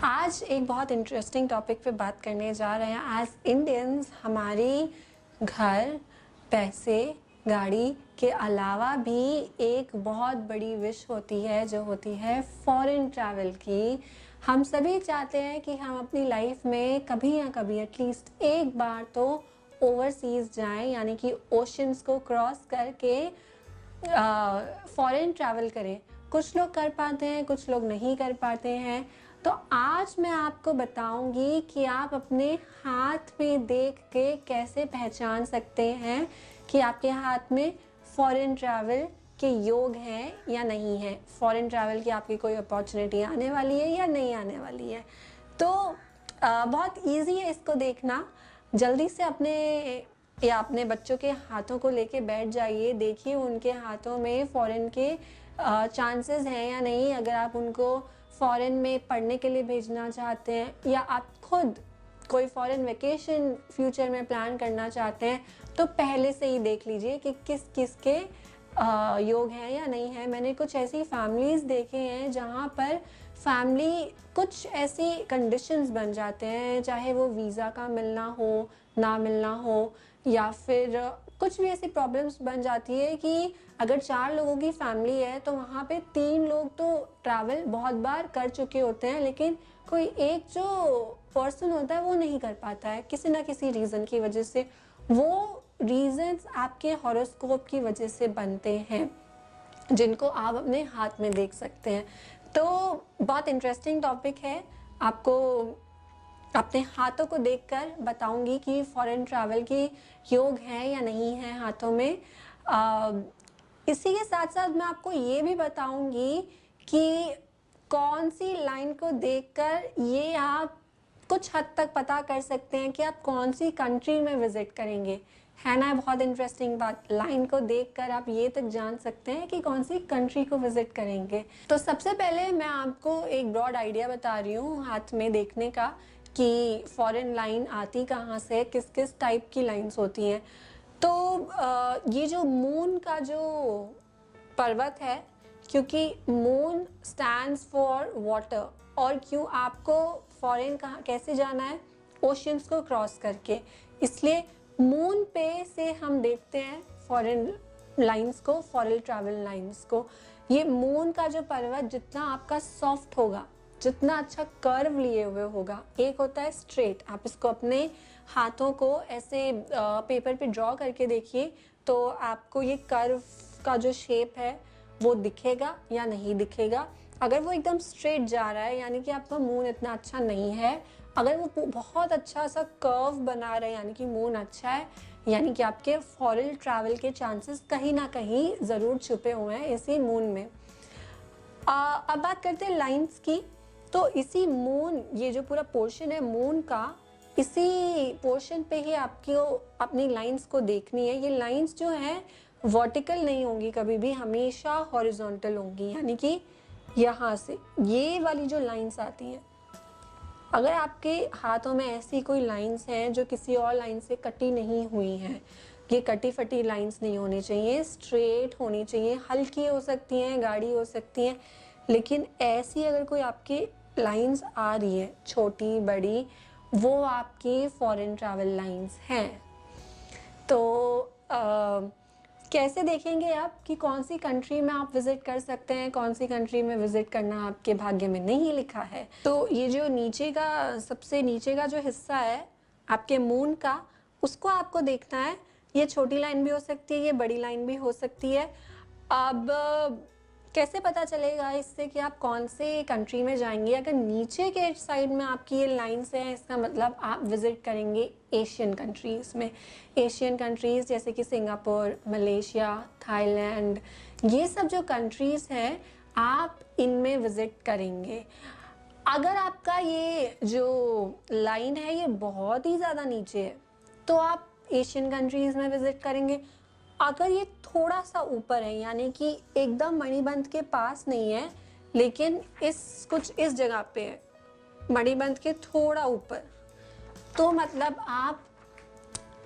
आज एक बहुत इंटरेस्टिंग टॉपिक पे बात करने जा रहे हैं। एज इंडियंस हमारी घर, पैसे, गाड़ी के अलावा भी एक बहुत बड़ी विश होती है जो होती है फॉरेन ट्रैवल की। हम सभी चाहते हैं कि हम अपनी लाइफ में कभी ना कभी एटलीस्ट एक बार तो ओवरसीज जाएं, यानी कि ओशंस को क्रॉस करके फॉरेन ट्रैवल करें। कुछ लोग कर पाते हैं, कुछ लोग नहीं कर पाते हैं। तो आज मैं आपको बताऊंगी कि आप अपने हाथ में देख के कैसे पहचान सकते हैं कि आपके हाथ में फॉरेन ट्रैवल के योग हैं या नहीं है, फॉरेन ट्रैवल की आपकी कोई अपॉर्चुनिटी आने वाली है या नहीं आने वाली है। तो बहुत इजी है इसको देखना। जल्दी से अपने बच्चों के हाथों को लेके बैठ जाइए, देखिए उनके हाथों में फॉरेन के चांसेस हैं या नहीं। अगर आप उनको फॉरेन में पढ़ने के लिए भेजना चाहते हैं या आप खुद कोई फॉरेन वेकेशन फ्यूचर में प्लान करना चाहते हैं तो पहले से ही देख लीजिए कि किस किस के योग हैं या नहीं है। मैंने कुछ ऐसी फैमिलीज देखे हैं जहाँ पर फैमिली कुछ ऐसी कंडीशंस बन जाते हैं, चाहे वो वीज़ा का मिलना हो ना मिलना हो, या फिर कुछ भी ऐसी प्रॉब्लम्स बन जाती है कि अगर 4 लोगों की फैमिली है तो वहाँ पे 3 लोग तो ट्रैवल बहुत बार कर चुके होते हैं, लेकिन कोई एक जो पर्सन होता है वो नहीं कर पाता है किसी ना किसी रीज़न की वजह से। वो रीजंस आपके हॉरोस्कोप की वजह से बनते हैं जिनको आप अपने हाथ में देख सकते हैं। तो बहुत इंटरेस्टिंग टॉपिक है। आपको अपने हाथों को देखकर बताऊंगी कि फॉरेन ट्रैवल की योग है या नहीं है हाथों में। इसी के साथ साथ मैं आपको ये भी बताऊंगी कि कौन सी लाइन को देखकर ये आप कुछ हद तक पता कर सकते हैं कि आप कौन सी कंट्री में विजिट करेंगे। है ना बहुत इंटरेस्टिंग बात। लाइन को देखकर आप ये तक जान सकते हैं कि कौन सी कंट्री को विजिट करेंगे। तो सबसे पहले मैं आपको एक ब्रॉड आइडिया बता रही हूँ हाथ में देखने का कि फॉरेन लाइन आती कहाँ से, किस किस टाइप की लाइंस होती हैं। तो ये जो मून का जो पर्वत है, क्योंकि मून स्टैंड्स फॉर वाटर, और क्यों आपको फॉरेन कहाँ कैसे जाना है, ओशंस को क्रॉस करके, इसलिए मून पे से हम देखते हैं फॉरेन लाइंस को, फॉरेन ट्रैवल लाइंस को। ये मून का जो पर्वत जितना आपका सॉफ्ट होगा, जितना अच्छा कर्व लिए हुए होगा, एक होता है स्ट्रेट, आप इसको अपने हाथों को ऐसे पेपर पे ड्रॉ करके देखिए तो आपको ये कर्व का जो शेप है वो दिखेगा या नहीं दिखेगा। अगर वो एकदम स्ट्रेट जा रहा है यानी कि आपका मून इतना अच्छा नहीं है। अगर वो बहुत अच्छा सा कर्व बना रहा है यानी कि मून अच्छा है, यानी कि आपके फॉरेन ट्रैवल के चांसेस कहीं ना कहीं ज़रूर छुपे हुए हैं इसी मून में। अब बात करते हैं लाइंस की। तो इसी मून, ये जो पूरा पोर्शन है मून का, इसी पोर्शन पे ही आपको अपनी लाइंस को देखनी है। ये लाइंस जो हैं वर्टिकल नहीं होंगी कभी भी, हमेशा हॉरिजॉन्टल होंगी, यानी कि यहाँ से ये वाली जो लाइंस आती हैं, अगर आपके हाथों में ऐसी कोई लाइंस हैं जो किसी और लाइन से कटी नहीं हुई हैं, ये कटी फटी लाइंस नहीं होनी चाहिए, स्ट्रेट होनी चाहिए। हल्की हो सकती हैं, गाढ़ी हो सकती हैं, लेकिन ऐसी अगर कोई आपकी लाइंस आ रही है छोटी बड़ी, वो आपकी फॉरेन ट्रैवल लाइंस हैं। तो कैसे देखेंगे आप कि कौन सी कंट्री में आप विजिट कर सकते हैं, कौन सी कंट्री में विजिट करना आपके भाग्य में नहीं लिखा है। तो ये जो नीचे का, सबसे नीचे का जो हिस्सा है आपके मून का, उसको आपको देखना है। ये छोटी लाइन भी हो सकती है, ये बड़ी लाइन भी हो सकती है। अब कैसे पता चलेगा इससे कि आप कौन से कंट्री में जाएंगे। अगर नीचे के साइड में आपकी ये लाइंस हैं, इसका मतलब आप विजिट करेंगे एशियन कंट्रीज़ में। एशियन कंट्रीज़ जैसे कि सिंगापुर, मलेशिया, थाईलैंड, ये सब जो कंट्रीज़ हैं आप इनमें विजिट करेंगे। अगर आपका ये जो लाइन है ये बहुत ही ज़्यादा नीचे है तो आप एशियन कंट्रीज़ में विजिट करेंगे। अगर ये थोड़ा सा ऊपर है, यानी कि एकदम मणिबंध के पास नहीं है लेकिन कुछ इस जगह पे है, मणिबंध के थोड़ा ऊपर, तो मतलब आप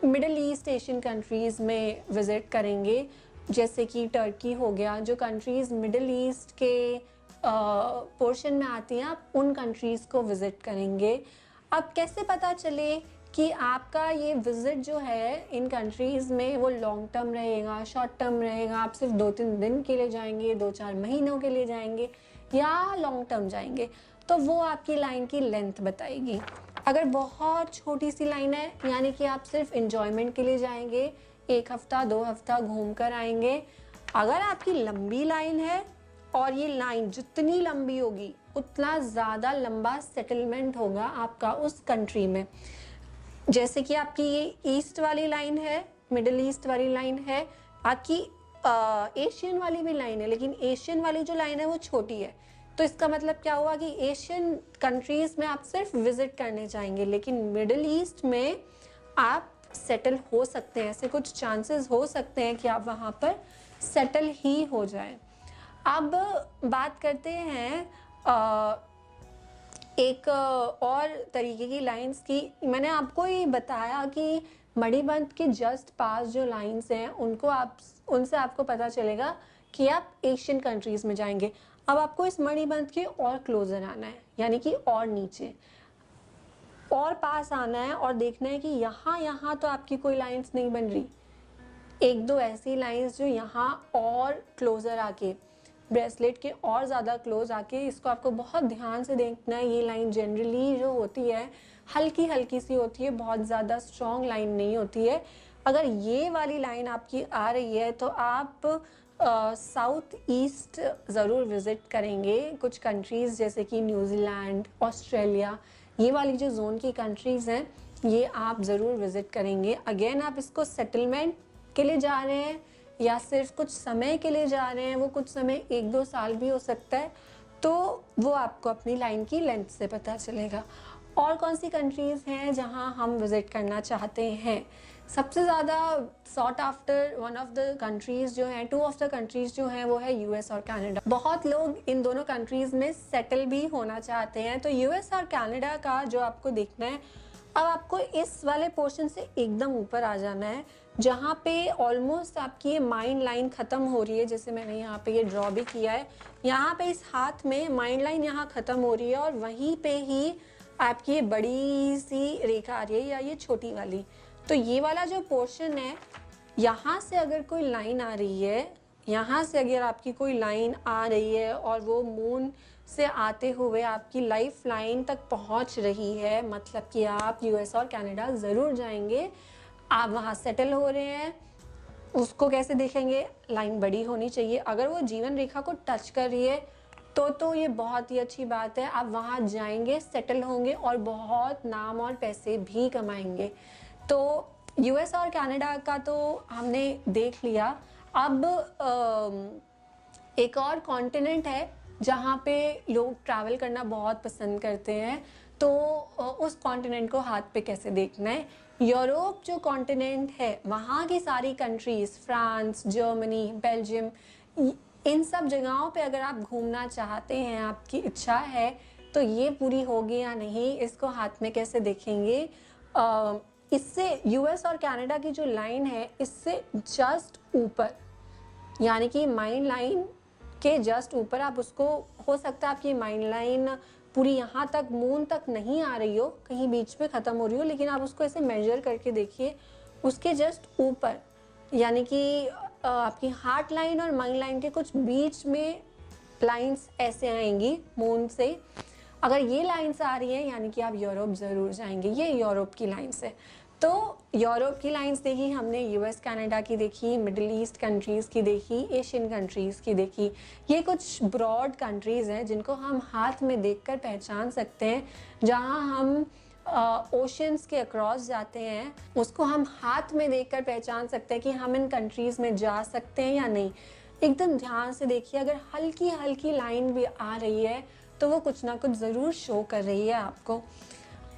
मिडिल ईस्ट एशियन कंट्रीज़ में विज़िट करेंगे। जैसे कि टर्की हो गया, जो कंट्रीज़ मिडिल ईस्ट के पोर्शन में आती हैं, आप उन कंट्रीज़ को विज़िट करेंगे। अब कैसे पता चले कि आपका ये विज़िट जो है इन कंट्रीज़ में वो लॉन्ग टर्म रहेगा, शॉर्ट टर्म रहेगा, आप सिर्फ 2-3 दिन के लिए जाएंगे, 2-4 महीनों के लिए जाएंगे या लॉन्ग टर्म जाएंगे, तो वो आपकी लाइन की लेंथ बताएगी। अगर बहुत छोटी सी लाइन है, यानी कि आप सिर्फ इंजॉयमेंट के लिए जाएंगे, 1 हफ्ता 2 हफ्ता घूम कर आएंगे। अगर आपकी लंबी लाइन है और ये लाइन जितनी लंबी होगी उतना ज़्यादा लंबा सेटलमेंट होगा आपका उस कंट्री में। जैसे कि आपकी ये ईस्ट वाली लाइन है, मिडिल ईस्ट वाली लाइन है, आपकी एशियन वाली भी लाइन है, लेकिन एशियन वाली जो लाइन है वो छोटी है। तो इसका मतलब क्या हुआ कि एशियन कंट्रीज़ में आप सिर्फ विज़िट करने जाएंगे, लेकिन मिडिल ईस्ट में आप सेटल हो सकते हैं। ऐसे कुछ चांसेस हो सकते हैं कि आप वहाँ पर सेटल ही हो जाए। अब बात करते हैं एक और तरीके की लाइंस की। मैंने आपको ये बताया कि मणिबंध के जस्ट पास जो लाइंस हैं उनसे आपको पता चलेगा कि आप एशियन कंट्रीज़ में जाएंगे। अब आपको इस मणिबंध के और क्लोजर आना है, यानी कि और नीचे और पास आना है और देखना है कि यहाँ तो आपकी कोई लाइंस नहीं बन रही। 1-2 ऐसी लाइंस जो यहाँ और क्लोजर आके, ब्रेसलेट के और ज़्यादा क्लोज आके, इसको आपको बहुत ध्यान से देखना है। ये लाइन जनरली जो होती है हल्की हल्की सी होती है, बहुत ज़्यादा स्ट्रॉन्ग लाइन नहीं होती है। अगर ये वाली लाइन आपकी आ रही है तो आप साउथ ईस्ट ज़रूर विज़िट करेंगे। कुछ कंट्रीज़ जैसे कि न्यूजीलैंड, ऑस्ट्रेलिया, ये वाली जो जोन की कंट्रीज़ हैं ये आप ज़रूर विज़िट करेंगे। अगेन आप इसको सेटलमेंट के लिए जा रहे हैं या सिर्फ कुछ समय के लिए जा रहे हैं, वो कुछ समय 1-2 साल भी हो सकता है, तो वो आपको अपनी लाइन की लेंथ से पता चलेगा। और कौन सी कंट्रीज़ हैं जहां हम विज़िट करना चाहते हैं? सबसे ज़्यादा sought after one of the countries जो हैं, 2 ऑफ द कंट्रीज़ जो हैं वो है यूएस और कनाडा। बहुत लोग इन दोनों कंट्रीज़ में सेटल भी होना चाहते हैं, तो यूएस और कनाडा का जो आपको देखना है, अब आपको इस वाले पोर्शन से एकदम ऊपर आ जाना है जहाँ पे ऑलमोस्ट आपकी ये माइंड लाइन ख़त्म हो रही है। जैसे मैंने यहाँ पे ये ड्रॉ भी किया है, यहाँ पे इस हाथ में माइंड लाइन यहाँ ख़त्म हो रही है और वहीं पे ही आपकी ये बड़ी सी रेखा आ रही है या ये छोटी वाली। तो ये वाला जो पोर्शन है, यहाँ से अगर कोई लाइन आ रही है, यहाँ से अगर आपकी कोई लाइन आ रही है और वो मून से आते हुए आपकी लाइफ लाइन तक पहुँच रही है, मतलब कि आप यूएस और कनाडा ज़रूर जाएंगे। आप वहाँ सेटल हो रहे हैं, उसको कैसे देखेंगे? लाइन बड़ी होनी चाहिए। अगर वो जीवन रेखा को टच कर रही है तो ये बहुत ही अच्छी बात है। आप वहाँ जाएंगे, सेटल होंगे और बहुत नाम और पैसे भी कमाएंगे। तो यूएस और कनाडा का तो हमने देख लिया। अब एक और कॉन्टिनेंट है जहाँ पे लोग ट्रैवल करना बहुत पसंद करते हैं, तो उस कॉन्टिनेंट को हाथ पे कैसे देखना है? यूरोप जो कॉन्टिनेंट है, वहाँ की सारी कंट्रीज़, फ्रांस, जर्मनी, बेल्जियम, इन सब जगहों पे अगर आप घूमना चाहते हैं, आपकी इच्छा है, तो ये पूरी होगी या नहीं, इसको हाथ में कैसे देखेंगे? इससे यूएस और कनाडा की जो लाइन है, इससे जस्ट ऊपर, यानी कि माइंड लाइन के जस्ट ऊपर, आप उसको, हो सकता है आपकी माइंड लाइन पूरी यहाँ तक मून तक नहीं आ रही हो, कहीं बीच में ख़त्म हो रही हो, लेकिन आप उसको ऐसे मेजर करके देखिए, उसके जस्ट ऊपर, यानी कि आपकी हार्ट लाइन और माइंड लाइन के कुछ बीच में लाइंस ऐसे आएंगी मून से। अगर ये लाइंस आ रही हैं, यानी कि आप यूरोप ज़रूर जाएंगे। ये यूरोप की लाइंस है। तो यूरोप की लाइंस देखी हमने, यूएस कनाडा की देखी, मिडिल ईस्ट कंट्रीज़ की देखी, एशियन कंट्रीज़ की देखी। ये कुछ ब्रॉड कंट्रीज़ हैं जिनको हम हाथ में देखकर पहचान सकते हैं। जहाँ हम ओशंस के अक्रॉस जाते हैं, उसको हम हाथ में देखकर पहचान सकते हैं कि हम इन कंट्रीज़ में जा सकते हैं या नहीं। एकदम ध्यान से देखिए, अगर हल्की हल्की लाइन भी आ रही है तो वो कुछ ना कुछ ज़रूर शो कर रही है आपको।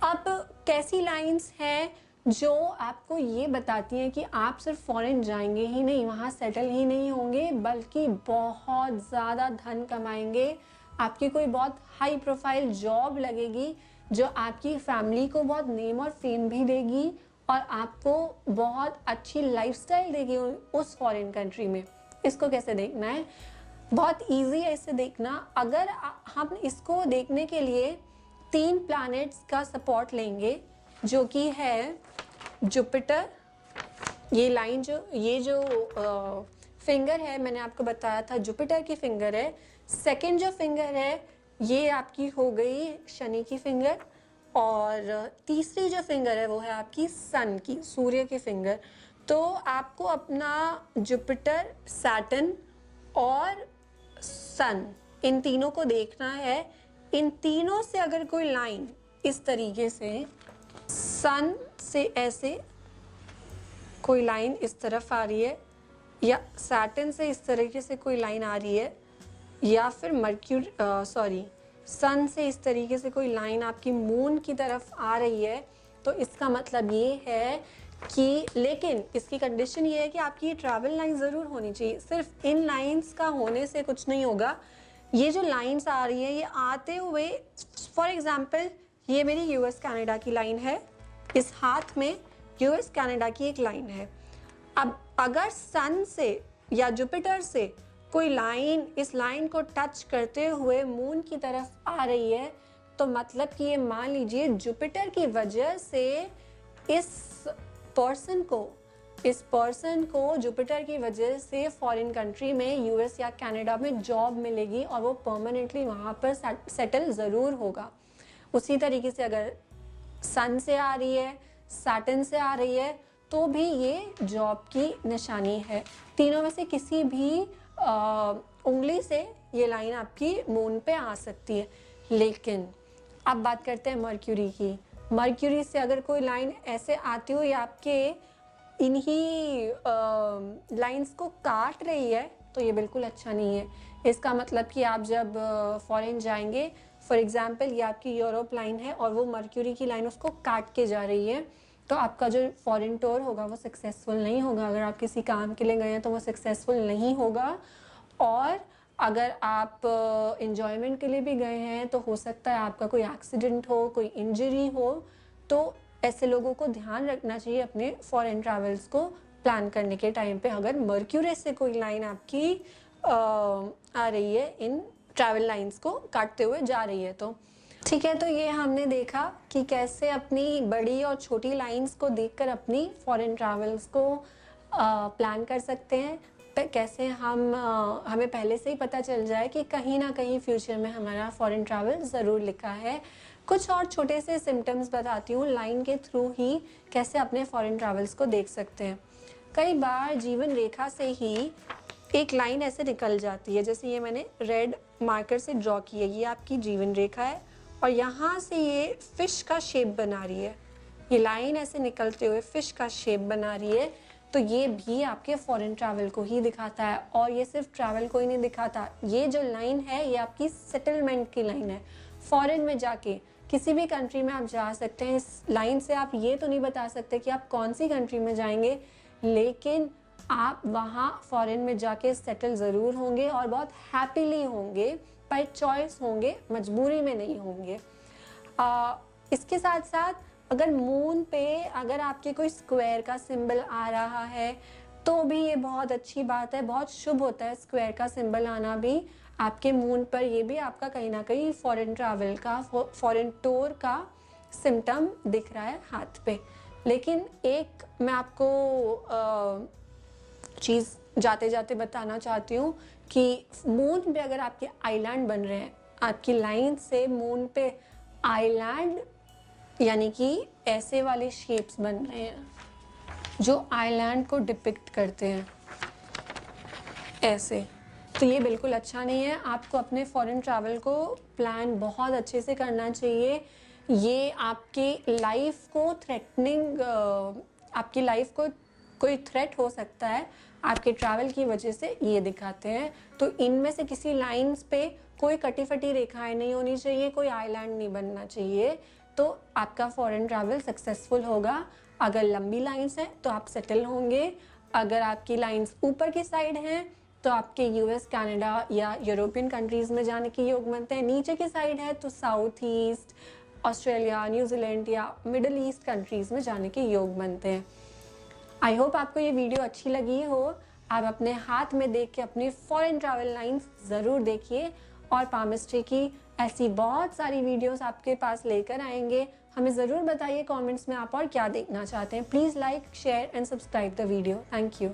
अब कैसी लाइंस हैं जो आपको ये बताती हैं कि आप सिर्फ फॉरेन जाएंगे ही नहीं, वहाँ सेटल ही नहीं होंगे, बल्कि बहुत ज़्यादा धन कमाएंगे, आपकी कोई बहुत हाई प्रोफाइल जॉब लगेगी जो आपकी फैमिली को बहुत नेम और फेम भी देगी और आपको बहुत अच्छी लाइफस्टाइल देगी उस फॉरेन कंट्री में। इसको कैसे देखना है? बहुत इजी है इसे देखना। अगर हम इसको देखने के लिए 3 प्लैनेट्स का सपोर्ट लेंगे, जो कि है जुपिटर, ये जो फिंगर है मैंने आपको बताया था जुपिटर की फिंगर है। सेकंड जो फिंगर है ये आपकी हो गई शनि की फिंगर, और तीसरी जो फिंगर है वो है आपकी सन की, सूर्य की फिंगर। तो आपको अपना जुपिटर, सैटर्न और सन, इन तीनों को देखना है। इन तीनों से अगर कोई लाइन इस तरीके से, सन से ऐसे कोई लाइन इस तरफ आ रही है, या सैटर्न से इस तरीके से कोई लाइन आ रही है, या फिर सन से इस तरीके से कोई लाइन आपकी मून की तरफ आ रही है, तो इसका मतलब ये है कि, लेकिन इसकी कंडीशन ये है कि आपकी ट्रैवल लाइन ज़रूर होनी चाहिए। सिर्फ इन लाइंस का होने से कुछ नहीं होगा। ये जो लाइंस आ रही है ये आते हुए, फॉर एग्जांपल ये मेरी यूएस कनाडा की लाइन है, इस हाथ में यूएस कनाडा की एक लाइन है। अब अगर सन से या जुपिटर से कोई लाइन इस लाइन को टच करते हुए मून की तरफ आ रही है, तो मतलब कि ये मान लीजिए जुपिटर की वजह से इस पर्सन को जुपिटर की वजह से फॉरेन कंट्री में, यूएस या कनाडा में जॉब मिलेगी और वो परमानेंटली वहाँ पर सेटल ज़रूर होगा। उसी तरीके से अगर सन से आ रही है, सैटर्न से आ रही है, तो भी ये जॉब की निशानी है। तीनों में से किसी भी उंगली से ये लाइन आपकी मून पे आ सकती है। लेकिन अब बात करते हैं मर्क्यूरी की। मर्क्यूरी से अगर कोई लाइन ऐसे आती हुई आपके इन्हीं लाइंस को काट रही है, तो ये बिल्कुल अच्छा नहीं है। इसका मतलब कि आप जब फॉरेन जाएंगे, फॉर एग्जांपल ये आपकी यूरोप लाइन है और वो मर्क्यूरी की लाइन उसको काट के जा रही है, तो आपका जो फॉरेन टूर होगा वो सक्सेसफुल नहीं होगा। अगर आप किसी काम के लिए गए हैं तो वो सक्सेसफुल नहीं होगा। और अगर आप एंजॉयमेंट के लिए भी गए हैं तो हो सकता है आपका कोई एक्सीडेंट हो, कोई इंजरी हो। तो ऐसे लोगों को ध्यान रखना चाहिए अपने फॉरेन ट्रैवल्स को प्लान करने के टाइम पे, अगर मर्क्यूरी से कोई लाइन आपकी आ रही है, इन ट्रैवल लाइंस को काटते हुए जा रही है। तो ठीक है, तो ये हमने देखा कि कैसे अपनी बड़ी और छोटी लाइंस को देखकर अपनी फॉरेन ट्रैवल्स को प्लान कर सकते हैं। कैसे हमें पहले से ही पता चल जाए कि कहीं ना कहीं फ्यूचर में हमारा फॉरेन ट्रैवल ज़रूर लिखा है। कुछ और छोटे से सिम्टम्स बताती हूँ लाइन के थ्रू ही कैसे अपने फॉरेन ट्रैवल्स को देख सकते हैं। कई बार जीवन रेखा से ही एक लाइन ऐसे निकल जाती है, जैसे ये मैंने रेड मार्कर से ड्रॉ की है, ये आपकी जीवन रेखा है और यहाँ से ये फिश का शेप बना रही है। ये लाइन ऐसे निकलते हुए फिश का शेप बना रही है, तो ये भी आपके फॉरेन ट्रैवल को ही दिखाता है। और ये सिर्फ ट्रैवल को ही नहीं दिखाता, ये जो लाइन है ये आपकी सेटलमेंट की लाइन है। फॉरेन में जाके किसी भी कंट्री में आप जा सकते हैं। इस लाइन से आप ये तो नहीं बता सकते कि आप कौन सी कंट्री में जाएंगे, लेकिन आप वहाँ फॉरेन में जाके सेटल ज़रूर होंगे और बहुत हैप्पीली होंगे, बाय चॉइस होंगे, मजबूरी में नहीं होंगे। इसके साथ साथ अगर मून पे अगर आपके कोई स्क्वायर का सिंबल आ रहा है तो भी ये बहुत अच्छी बात है, बहुत शुभ होता है स्क्वायर का सिंबल आना भी आपके मून पर। ये भी आपका कहीं ना कहीं फॉरेन ट्रैवल का, फॉरेन टूर का सिम्टम दिख रहा है हाथ पे। लेकिन एक मैं आपको चीज़ जाते जाते बताना चाहती हूँ कि मून पे अगर आपके आइलैंड बन रहे हैं, आपकी लाइन से मून पे आइलैंड यानी कि ऐसे वाले शेप्स बन रहे हैं जो आइलैंड को डिपिक्ट करते हैं ऐसे, तो ये बिल्कुल अच्छा नहीं है। आपको अपने फॉरेन ट्रैवल को प्लान बहुत अच्छे से करना चाहिए। ये आपके लाइफ को थ्रेटनिंग, आपकी लाइफ को कोई थ्रेट हो सकता है आपके ट्रैवल की वजह से, ये दिखाते हैं। तो इनमें से किसी लाइंस पे कोई कटी फटी रेखाएं नहीं होनी चाहिए, कोई आइलैंड नहीं बनना चाहिए, तो आपका फॉरेन ट्रैवल सक्सेसफुल होगा। अगर लंबी लाइंस हैं तो आप सेटल होंगे। अगर आपकी लाइंस ऊपर की साइड हैं तो आपके यूएस, कनाडा या यूरोपियन कंट्रीज़ में जाने के योग बनते हैं। नीचे की साइड है तो साउथ ईस्ट, ऑस्ट्रेलिया, न्यूजीलैंड या मिडल ईस्ट कंट्रीज़ में जाने के योग बनते हैं। आई होप आपको ये वीडियो अच्छी लगी हो। आप अपने हाथ में देख के अपनी फॉरेन ट्रैवल लाइन्स ज़रूर देखिए और पामिस्ट्री की ऐसी बहुत सारी वीडियोस आपके पास लेकर आएंगे। हमें ज़रूर बताइए कमेंट्स में आप और क्या देखना चाहते हैं। Please like, share and subscribe the video. Thank you.